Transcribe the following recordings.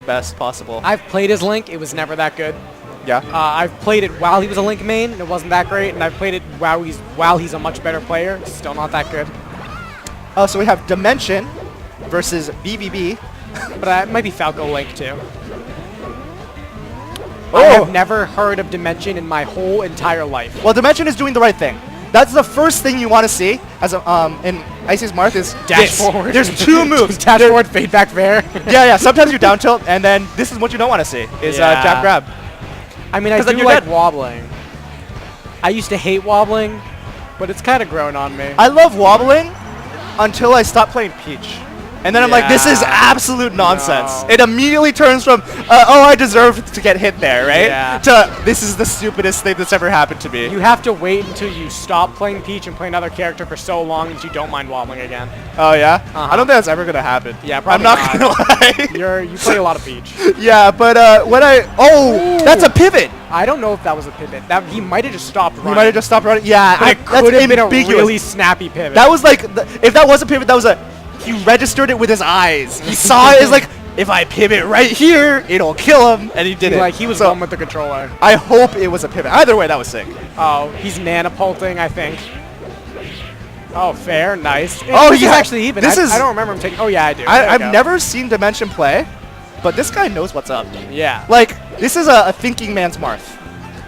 best possible. I've played as Link. It was never that good. Yeah. I've played it while he was a Link main, and it wasn't that great. And I've played it while he's a much better player. Still not that good. Oh, so we have Dimension versus BBB. But it might be Falco Link too. Oh. I have never heard of Dimension in my whole entire life. Well, Dimension is doing the right thing. That's the first thing you want to see as in Icy's Marth is dash forward. There's 2 moves. Dash forward, fade back fair. yeah. Sometimes you down tilt, and then this is what you don't want to see is jab grab. I mean, I do like wobbling. I used to hate wobbling, but it's kind of grown on me. I love wobbling until I stop playing Peach. And then I'm like, this is absolute nonsense. No. It immediately turns from, oh, I deserve to get hit there, right? Yeah. To, this is the stupidest thing that's ever happened to me. You have to wait until you stop playing Peach and play another character for so long that you don't mind wobbling again. Oh, yeah? I don't think that's ever going to happen. Yeah, probably I'm not going to lie. You play a lot of Peach. Yeah, but when Ooh. That's a pivot. I don't know if that was a pivot. He might have just stopped running. He might have just stopped running. Yeah, but it could have been a really snappy pivot. That was like, if that was a pivot, that was he registered it with his eyes. He saw it as like, if I pivot right here, it'll kill him, and he did it. Like, he was going with the controller. I hope it was a pivot. Either way, that was sick. Oh, he's nanopulting, I think. Oh, fair, nice. Oh, he's actually even. I don't remember him taking. Oh, yeah, I do. I've never seen Dimension play, but this guy knows what's up. Yeah. Like, this is a thinking man's Marth.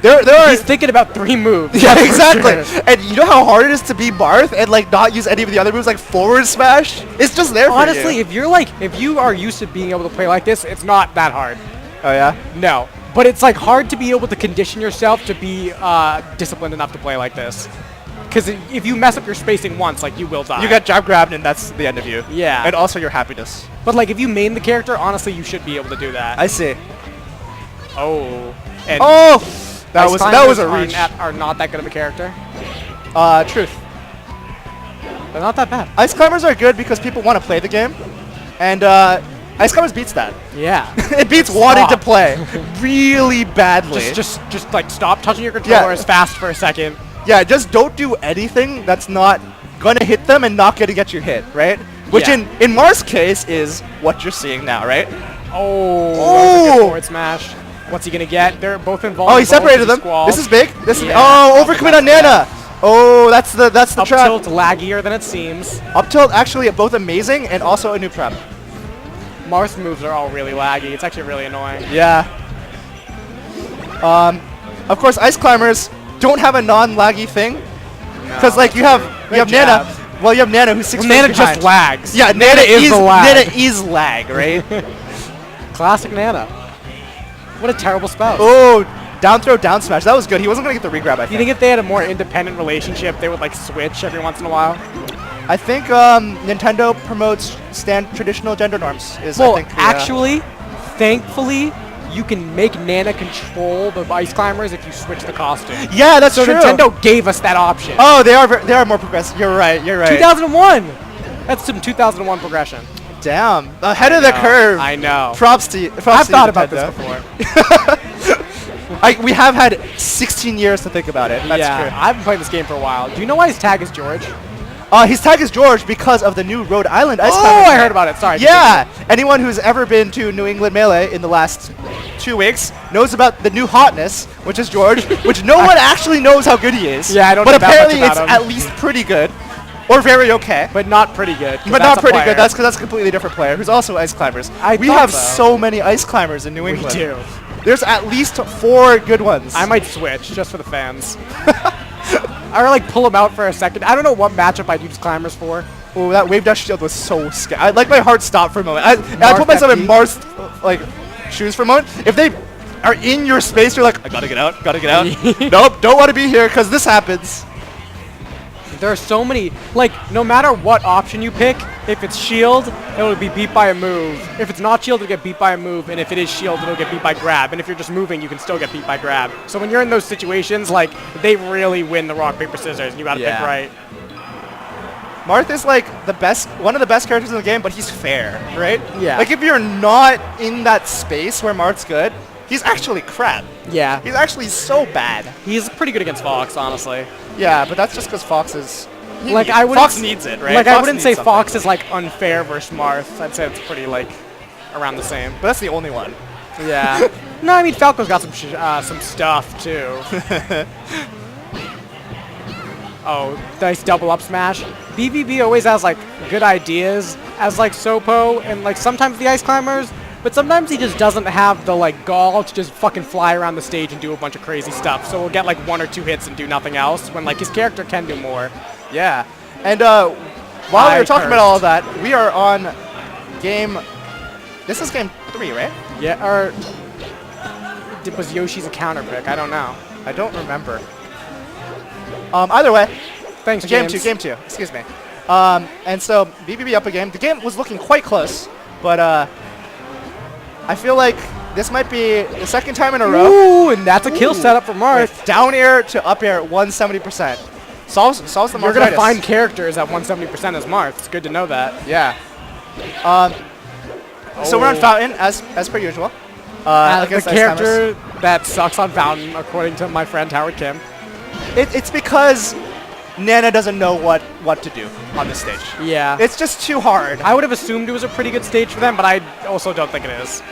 He's thinking about 3 moves. Yeah, exactly. Sure. And you know how hard it is to be Marth and like not use any of the other moves like forward smash? It's just there Honestly, for you. if you are used to being able to play like this, it's not that hard. Oh yeah? No. But it's like hard to be able to condition yourself to be disciplined enough to play like this. Because if you mess up your spacing once, like, you will die. You get jab grabbed and that's the end of you. Yeah. And also your happiness. But like, if you main the character, honestly, you should be able to do that. I see. Oh. And that was a reach. Are not that good of a character. Truth. They're not that bad. Ice Climbers are good because people want to play the game. And Ice Climbers beats that. Yeah. It beats wanting to play really badly. Just like stop touching your controllers fast for a second. Yeah, just don't do anything that's not gonna hit them and not gonna get you hit, right? Which in Marth's case is what you're seeing now, right? Oh! Forward smash. What's he gonna get? They're both involved. Oh, he separated them. This is big. This is overcommit on Nana. Oh, that's the trap. Up tilt laggier than it seems. Up tilt actually both amazing and also a noob trap. Marth moves are all really laggy. It's actually really annoying. Yeah. Of course, Ice Climbers don't have a non-laggy thing, because like you have Nana. Well, you have Nana who's 6 Nana just lags. Yeah, Nana is the lag. Nana is lag, right? Classic Nana. What a terrible spout. Oh, down throw, down smash. That was good. He wasn't gonna get the regrab. I think. You think if they had a more independent relationship, they would like switch every once in a while? I think Nintendo promotes traditional gender norms. Well, actually, thankfully, you can make Nana control the Ice Climbers if you switch the costume. Yeah, that's true. So Nintendo gave us that option. Oh, they are more progressive. You're right. 2001. That's some 2001 progression. Damn, ahead of the curve. I know. Props to you. I've thought about this before. We have had 16 years to think about it. That's true. I've been playing this game for a while. Do you know why his tag is George? His tag is George because of the new Rhode Island Ice Climbers. Oh, I heard about it. Sorry. Yeah. Anyone who's ever been to New England Melee in the last 2 weeks knows about the new hotness, which is George, which no one actually knows how good he is. Yeah, I don't know But apparently that much it's about him. at least pretty good. Or very okay. But not pretty good. But not pretty good. That's because that's a completely different player who's also Ice Climbers. We have so many Ice Climbers in New England. We do. There's at least 4 good ones. I might switch just for the fans. Or like pull them out for a second. I don't know what matchup I'd use Climbers for. Oh, that wave dash shield was so scary. Like my heart stopped for a moment. I put myself in Marth's shoes for a moment. If they are in your space, you're like, I gotta get out, Nope, don't want to be here because this happens. There are so many, like, no matter what option you pick, if it's shield, it'll be beat by a move. If it's not shield, it'll get beat by a move. And if it is shield, it'll get beat by grab. And if you're just moving, you can still get beat by grab. So when you're in those situations, like, they really win the rock, paper, scissors. And you gotta pick right. Marth is like one of the best characters in the game, but he's fair, right? Yeah. Like if you're not in that space where Marth's good, he's actually crap. Yeah. He's actually so bad. He's pretty good against Fox, honestly. Yeah, but that's just because Fox is... Fox needs it, right? Like, I wouldn't say Fox is, like, unfair versus Marth. I'd say it's pretty, like... around the same. But that's the only one. Yeah. No, I mean Falco's got some stuff too. Oh, nice double up smash. BBB always has like good ideas as like Sopo and like sometimes the Ice Climbers, but sometimes he just doesn't have the like gall to just fucking fly around the stage and do a bunch of crazy stuff. So we'll get like 1 or 2 hits and do nothing else when like his character can do more. Yeah. And while we were talking about all of that, we are on game. This is game 3, right? Yeah. Or was Yoshi's a counter pick? I don't know. I don't remember. Either way, Thanks, game James. 2, excuse me. And so BBB up a game. The game was looking quite close, but I feel like this might be the second time in a row. Ooh, and that's a kill setup for Marth. Down air to up air at 170%. Solves the Marthitis. You're gonna find characters at 170% as Marth. It's good to know that. Yeah. So we're on Fountain as per usual. The character that sucks on Fountain, according to my friend Howard Kim. It's because Nana doesn't know what to do on this stage. Yeah. It's just too hard. I would have assumed it was a pretty good stage for them, but I also don't think it is.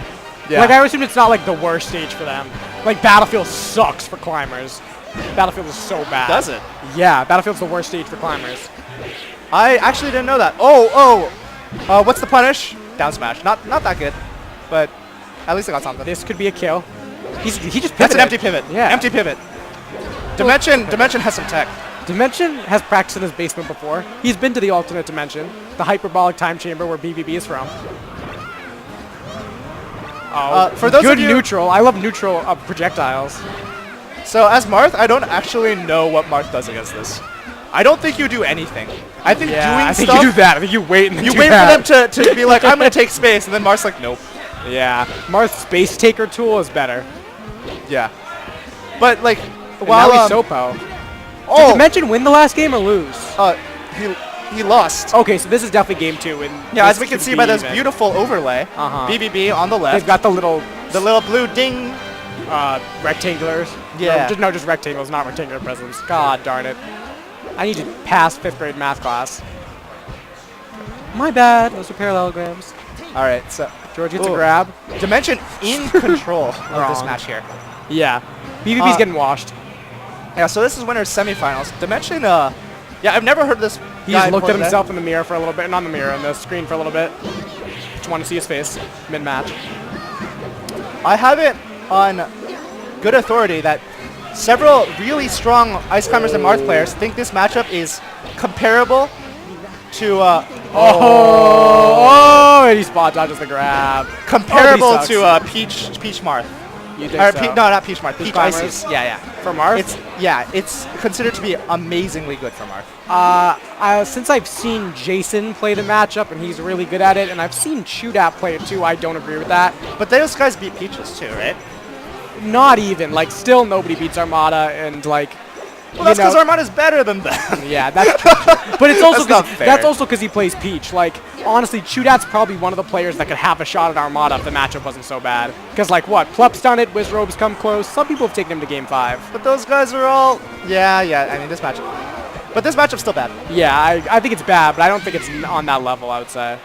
Yeah. Like, I assume it's not like the worst stage for them. Like, Battlefield sucks for climbers. Battlefield is so bad. Does it? Yeah, Battlefield's the worst stage for climbers. I actually didn't know that. What's the punish? Down smash. Not that good, but at least I got something. This could be a kill. He just pivoted. That's an empty pivot. Yeah. Empty pivot. Dimension has some tech. Dimension has practiced in his basement before. He's been to the alternate dimension, the hyperbolic time chamber where BBB is from. Oh, for those good of you neutral. I love neutral projectiles. So as Marth, I don't actually know what Marth does against this. I don't think you do anything. I think doing I think stuff. you do that. I think you wait and then You do wait that. for them to be like, I'm gonna take space, and then Marth's like, nope. Yeah, Marth's space taker tool is better. Yeah. But like, And while now he's Sopo. Did oh, Dimension win the last game or lose? he lost. Okay, so this is definitely game 2. And Yeah, as this we can could see be by this even. beautiful overlay, BBB on the They've left, got the little blue ding. rectangulars. Yeah. No, just rectangles, not rectangular prisms. God darn it. I need to pass 5th grade math class. My bad. Those are parallelograms. All right, so George gets a grab. Dimension in control of this Wrong. match here. Yeah. BBB's getting washed. Yeah, so this is winners semifinals. Dimension, yeah, I've never heard this. He just looked at himself in the mirror for a little bit, not in the mirror, on the screen for a little bit. Just want to see his face mid-match. I have it on good authority that several really strong Ice Climbers and Marth players think this matchup is comparable to And he spot dodges the grab. comparable to Peach Marth. You think Or so? no, not Peach Marth. Peach Climbers? Ices. Yeah. For Marth? It's considered to be amazingly good for Marth. Since I've seen Jason play the matchup, and he's really good at it, and I've seen Shootout play it too, I don't agree with that. But those guys beat Peaches too, right? Not even. Like, still nobody beats Armada, and like... Well, that's because Armada's better than them. Yeah, that's true. But it's also That's not fair. that's also because he plays Peach. Like, honestly, Shootout's probably one of the players that could have a shot at Armada if the matchup wasn't so bad. Because, like, what? Plup's done it, Wizrobe's come close. Some people have taken him to Game 5. But those guys are all... Yeah, I mean, this matchup... But this matchup's still bad. Yeah, I think it's bad, but I don't think it's on that level, I would say.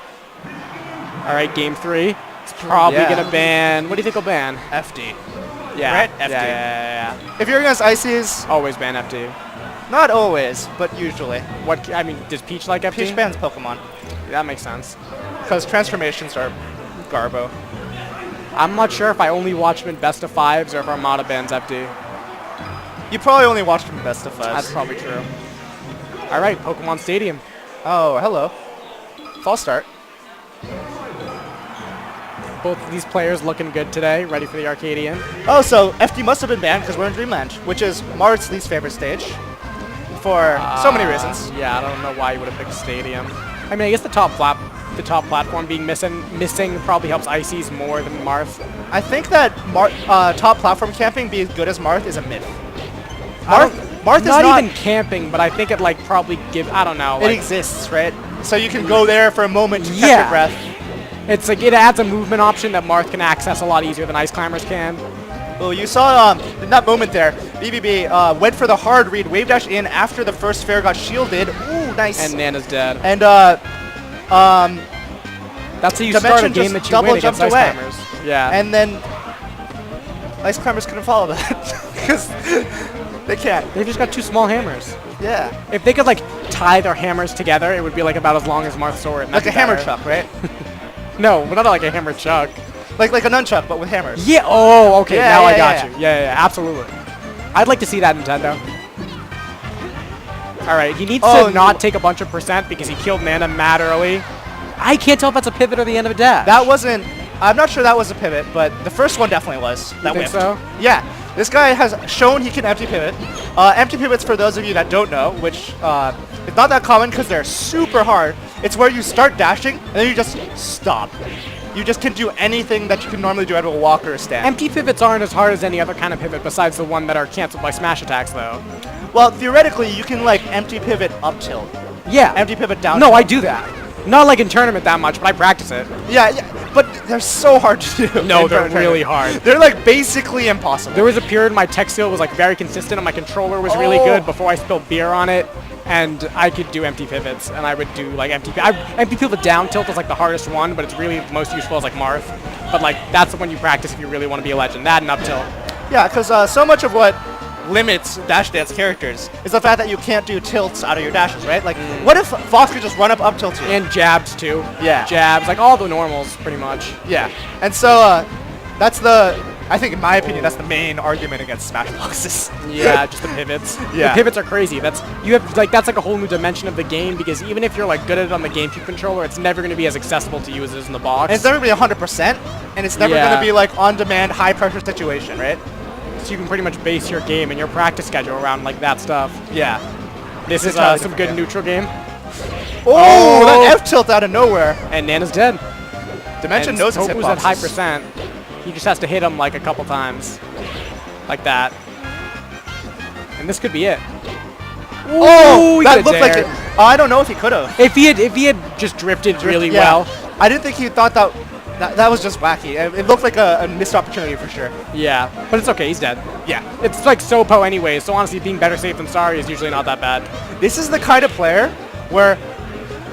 All right, Game 3. It's probably going to ban... What do you think will ban? FD. Yeah. Right? FD. Yeah. If you're against Ices, Always ban FD. not always, but usually. What? I mean, does Peach like FD? Peach bans Pokemon. That makes sense. Because transformations are garbo. I'm not sure if I only watch him in best of 5s or if Armada bans FD. You probably only watched from Best of That's Fives. probably true. All right, Pokemon Stadium. Oh, hello. False start. Both of these players looking good today, ready for the Arcadian. Oh, so FD must have been banned because we're in Dreamland, which is Marth's least favorite stage. For so many reasons. Yeah, I don't know why you would have picked Stadium. I mean, I guess the top platform being missing probably helps Ices more than Marth. I think that top platform camping being as good as Marth is a myth. Marth is not even camping, but I think it like probably I don't know. It Like, exists, right? So you can go there for a moment to catch Yeah. your breath. it's like it adds a movement option that Marth can access a lot easier than Ice Climbers can. Well, you saw in that moment there, BBB went for the hard read, wave dash in after the first fair got shielded. Ooh, nice. And Nana's dead. And That's how you start a Dimension game just that you double win against jumped Ice away. Climbers. Yeah. And then Ice Climbers couldn't follow that because they can't. They've just got 2 small hammers. Yeah. If they could like tie their hammers together, it would be like about as long as Marth's sword. Like a hammer chuck, right? No, not like a hammer chuck. like a nunchuck, but with hammers. Yeah. Oh, okay. Yeah, now yeah, I got yeah, you. Yeah, absolutely. I'd like to see that, Nintendo. All right, he needs to not take a bunch of percent because he killed Nana mad early. I can't tell if that's a pivot or the end of a dash. That wasn't. I'm not sure that was a pivot, but the first one definitely was. That you think whiffed. so? Yeah. This guy has shown he can empty pivot. Empty pivots, for those of you that don't know, which it's not that common because they're super hard. It's where you start dashing and then you just stop. You just can do anything that you can normally do out of a walk or a stand. Empty pivots aren't as hard as any other kind of pivot besides the one that are canceled by smash attacks, though. Well, theoretically, you can like empty pivot up tilt. Yeah. Empty pivot down. No, tilt. I do that. Not like in tournament that much, but I practice it. Yeah, but they're so hard to do. No, in they're tournament. really hard. They're like basically impossible. There was a period my tech skill was like very consistent and my controller was really good before I spilled beer on it. And I could do empty pivots, and I would do like empty pivot down tilt is like the hardest one, but it's really the most useful is like Marth. But like that's the one you practice if you really want to be a legend. That and up tilt. Yeah, because so much of what limits Dash Dance characters is the fact that you can't do tilts out of your dashes, right? Like, what if Fox could just run up tilt you? And jabs too. Yeah. Jabs, like all the normals pretty much. Yeah, and so that's I think in my opinion, that's the main argument against Smash Boxes. Yeah, just the pivots. Yeah. The pivots are crazy. That's like a whole new dimension of the game because even if you're like good at it on the GameCube controller, it's never going to be as accessible to you as it is in the box. And it's never going to be 100%, and it's never going to be like on-demand, high-pressure situation, right? So you can pretty much base your game and your practice schedule around like that stuff. Yeah. This is entirely some different good game. neutral game. Oh, that F tilt out of nowhere. And Nana's dead. Dimension And knows his Topu's at high hitboxes. percent. He just has to hit him like a couple times. Like that. And this could be it. Oh, he that did looked like dare. it. I don't know if he could have. If he had just drifted really Yeah. well. I didn't think he thought that was just wacky. It looked like a missed opportunity for sure. Yeah, but it's okay. He's dead. Yeah. It's like Sopo anyway, so honestly, being better safe than sorry is usually not that bad. This is the kind of player where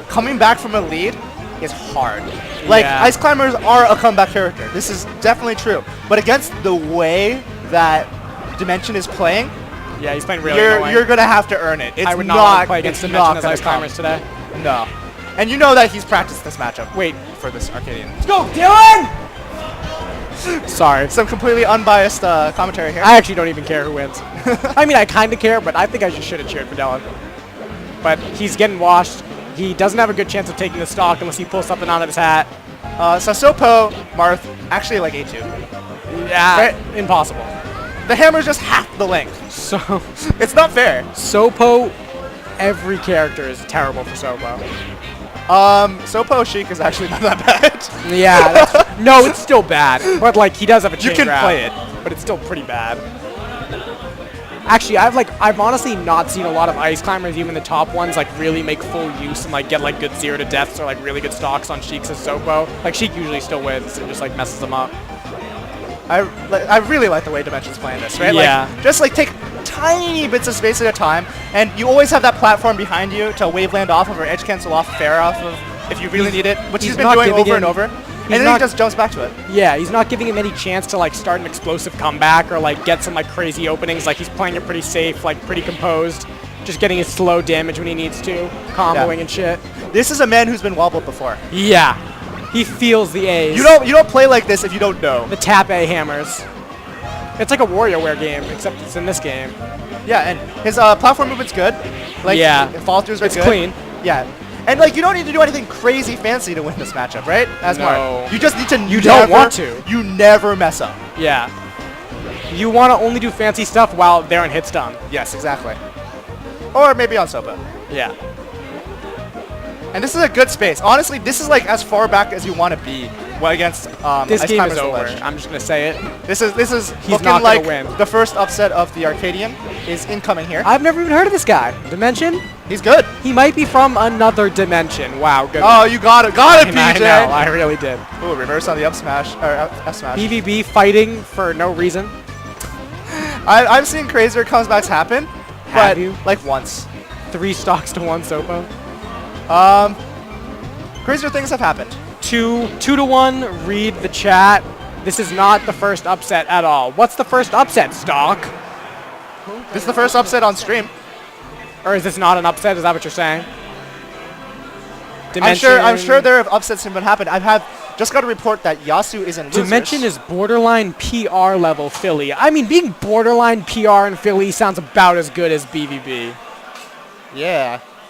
coming back from a lead is hard. Like, Yeah. Ice Climbers are a comeback character. This is definitely true. But against the way that Dimension is playing, Yeah, he's playing really annoying. you're going to have to earn it. It's I would not want to play it's against not Dimension as gonna Ice come. Climbers today. No. And you know that he's practiced this matchup. Wait. For this Arcadian. Let's go, Dylan! Sorry. Some completely unbiased commentary here. I actually don't even care who wins. I mean, I kind of care, but I think I should have cheered for Dylan. But he's getting washed. He doesn't have a good chance of taking the stock unless he pulls something out of his hat. So Sopo, Marth, actually like A2. Yeah, Right. impossible. The hammer's just half the length. So, It's not fair. Sopo, every character is terrible for Sopo. Sopo Sheik is actually not that bad. Yeah, no, it's still bad. But like, he does have a chain You can grab, play it. but it's still pretty bad. Actually, I've honestly not seen a lot of Ice Climbers, even the top ones, like really make full use and like get like good 0 to deaths or like really good stocks on Sheik's as Sopo. Like Sheik usually still wins and just like messes them up. I really like the way Dimension's playing this, right? Yeah. Like, just like take tiny bits of space at a time, and you always have that platform behind you to waveland off of or edge cancel off, fair off of if you really need it, which he's been not doing giving over and him- over. And then he not- just jumps back to it. Yeah, he's not giving him any chance to like start an explosive comeback or like get some like crazy openings. Like he's playing it pretty safe, like pretty composed, just getting his slow damage when he needs to, comboing and shit. This is a man who's been wobbled before. Yeah, he feels the A's. You don't play like this if you don't know. The tap A hammers. It's like a WarioWare game, except it's in this game. Yeah, and his platform movement's good. Like, Yeah. fall throughs are It's good. clean. Yeah. And like, you don't need to do anything crazy fancy to win this matchup, right? As No. Marth. You just need to You don't want to. You never mess up. Yeah. You want to only do fancy stuff while they're on hit stun. Yes, exactly. Or maybe on Sopa. Yeah. And this is a good space. Honestly, this is like as far back as you want to be against This Ice game Climbers is over. Ledge. I'm just gonna say it. This is He's looking not gonna like win. the first upset of the Arcadian is incoming here. I've never even heard of this guy. Dimension? He's good. He might be from another dimension. Wow, good. Oh, you got it, I PJ. know, I really did. Ooh, reverse on the up smash or F smash. BVB fighting for no reason. I've seen crazier comebacks happen, Have but you? like once. 3 stocks to 1 Sopo. Crazier things have happened. 2-1. Read the chat. This is not the first upset at all. What's the first upset, Stock? This is the first upset on stream. Or is this not an upset? Is that what you're saying? I'm sure there have upsets that have happened. Just got a report that Yasu is in losers. Dimension is borderline PR level Philly. I mean, being borderline PR in Philly sounds about as good as BVB. Yeah.